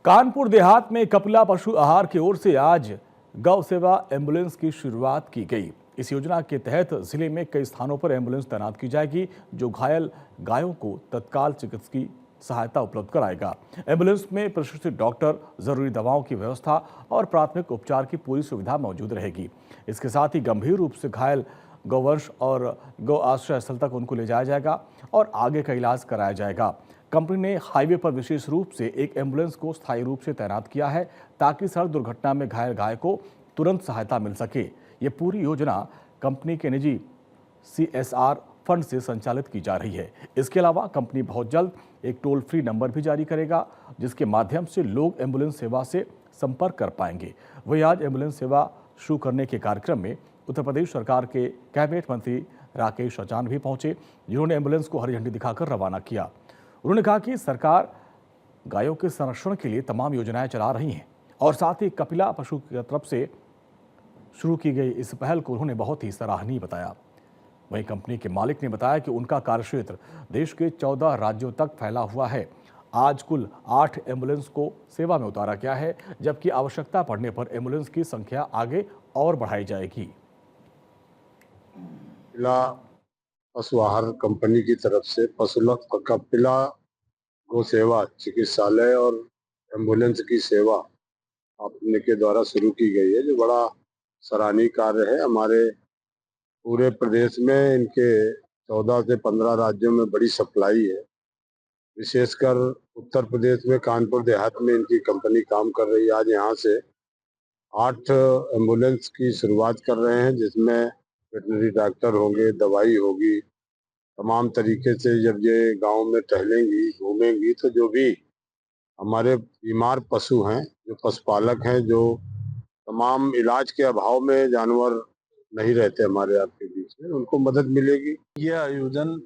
कानपुर देहात में कपिला पशु आहार की ओर से आज गौ सेवा एम्बुलेंस की शुरुआत की गई। इस योजना के तहत जिले में कई स्थानों पर एम्बुलेंस तैनात की जाएगी, जो घायल गायों को तत्काल चिकित्सकीय सहायता उपलब्ध कराएगा। एम्बुलेंस में प्रशिक्षित डॉक्टर, जरूरी दवाओं की व्यवस्था और प्राथमिक उपचार की पूरी सुविधा मौजूद रहेगी। इसके साथ ही गंभीर रूप से घायल गौवंश और गौ आश्रय स्थल तक उनको ले जाया जाएगा और आगे का इलाज कराया जाएगा। कंपनी ने हाईवे पर विशेष रूप से एक एम्बुलेंस को स्थायी रूप से तैनात किया है, ताकि सड़क दुर्घटना में घायल गाय को तुरंत सहायता मिल सके। ये पूरी योजना कंपनी के निजी CSR फंड से संचालित की जा रही है। इसके अलावा कंपनी बहुत जल्द एक टोल फ्री नंबर भी जारी करेगा, जिसके माध्यम से लोग एम्बुलेंस सेवा से संपर्क कर पाएंगे। वहीं आज एम्बुलेंस सेवा शुरू करने के कार्यक्रम में उत्तर प्रदेश सरकार के कैबिनेट मंत्री राकेश अचान भी पहुंचे, जिन्होंने एम्बुलेंस को हरी झंडी दिखाकर रवाना किया। उन्होंने कहा कि सरकार गायों के संरक्षण के लिए तमाम योजनाएं चला रही हैं और साथ ही कपिला पशु की तरफ से शुरू की गई इस पहल को उन्होंने बहुत ही सराहनीय बताया। वहीं कंपनी के मालिक ने बताया कि उनका कार्यक्षेत्र देश के 14 राज्यों तक फैला हुआ है। आज कुल 8 एम्बुलेंस को सेवा में उतारा गया है, जबकि आवश्यकता पड़ने पर एम्बुलेंस की संख्या आगे और बढ़ाई जाएगी। कपिला पशु आहार कंपनी की तरफ से कपिला गौ सेवा चिकित्सालय और एम्बुलेंस की सेवा अपने के द्वारा शुरू की गई है, जो बड़ा सराहनीय कार्य है। हमारे पूरे प्रदेश में इनके 14 से 15 राज्यों में बड़ी सप्लाई है। विशेषकर उत्तर प्रदेश में कानपुर देहात में इनकी कंपनी काम कर रही है। आज यहाँ से 8 एम्बुलेंस की शुरुआत कर रहे हैं, जिसमें वेटनरी डॉक्टर होंगे, दवाई होगी। तमाम तरीके से जब ये गांव में टहलेंगी, घूमेंगी, तो जो भी हमारे बीमार पशु हैं, जो पशुपालक हैं, जो तमाम इलाज के अभाव में जानवर नहीं रहते हमारे आपके बीच में, उनको मदद मिलेगी। यह आयोजन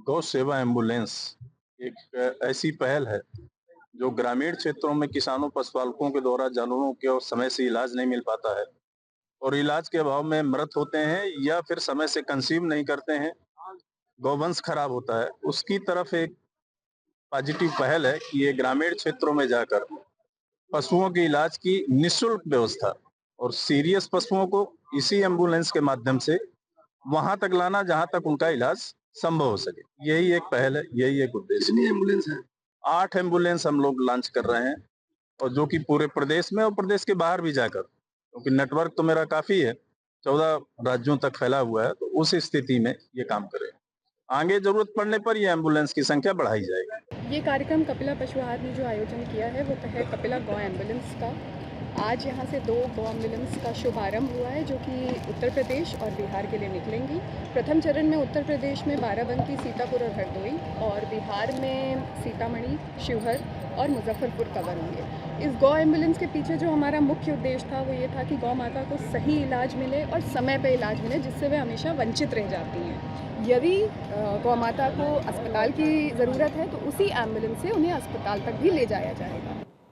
गौ सेवा एम्बुलेंस एक ऐसी पहल है जो ग्रामीण क्षेत्रों में किसानों, पशुपालकों के द्वारा जानवरों के समय से इलाज नहीं मिल पाता है और इलाज के अभाव में मृत होते हैं या फिर समय से कंसीव नहीं करते हैं, गौवंश खराब होता है। उसकी तरफ एक पॉजिटिव पहल है कि ये ग्रामीण क्षेत्रों में जाकर पशुओं के इलाज की निःशुल्क व्यवस्था और सीरियस पशुओं को इसी एम्बुलेंस के माध्यम से वहां तक लाना जहां तक उनका इलाज संभव हो सके। यही एक पहल है, यही एक उद्देश्य। कितनी एम्बुलेंस है? 8 एम्बुलेंस हम लोग लॉन्च कर रहे हैं, और जो कि पूरे प्रदेश में और प्रदेश के बाहर भी जाकर, क्योंकि नेटवर्क तो मेरा काफी है, 14 राज्यों तक फैला हुआ है, तो उस स्थिति में ये काम करें। आगे जरूरत पड़ने पर ये एम्बुलेंस की संख्या बढ़ाई जाएगी। ये कार्यक्रम कपिला पशु आहार ने जो आयोजन किया है वो है कपिला गौ एम्बुलेंस का। आज यहाँ से 2 गौ एम्बुलेंस का शुभारंभ हुआ है, जो कि उत्तर प्रदेश और बिहार के लिए निकलेंगी। प्रथम चरण में उत्तर प्रदेश में बाराबंकी, सीतापुर और हरदोई, और बिहार में सीतामढ़ी, शिवहर और मुजफ्फरपुर कवर होंगे। इस गौ एम्बुलेंस के पीछे जो हमारा मुख्य उद्देश्य था वो ये था कि गौ माता को सही इलाज मिले और समय पे इलाज मिले, जिससे वे हमेशा वंचित रह जाती हैं। यदि गौ माता को अस्पताल की ज़रूरत है तो उसी एम्बुलेंस से उन्हें अस्पताल तक भी ले जाया जाएगा।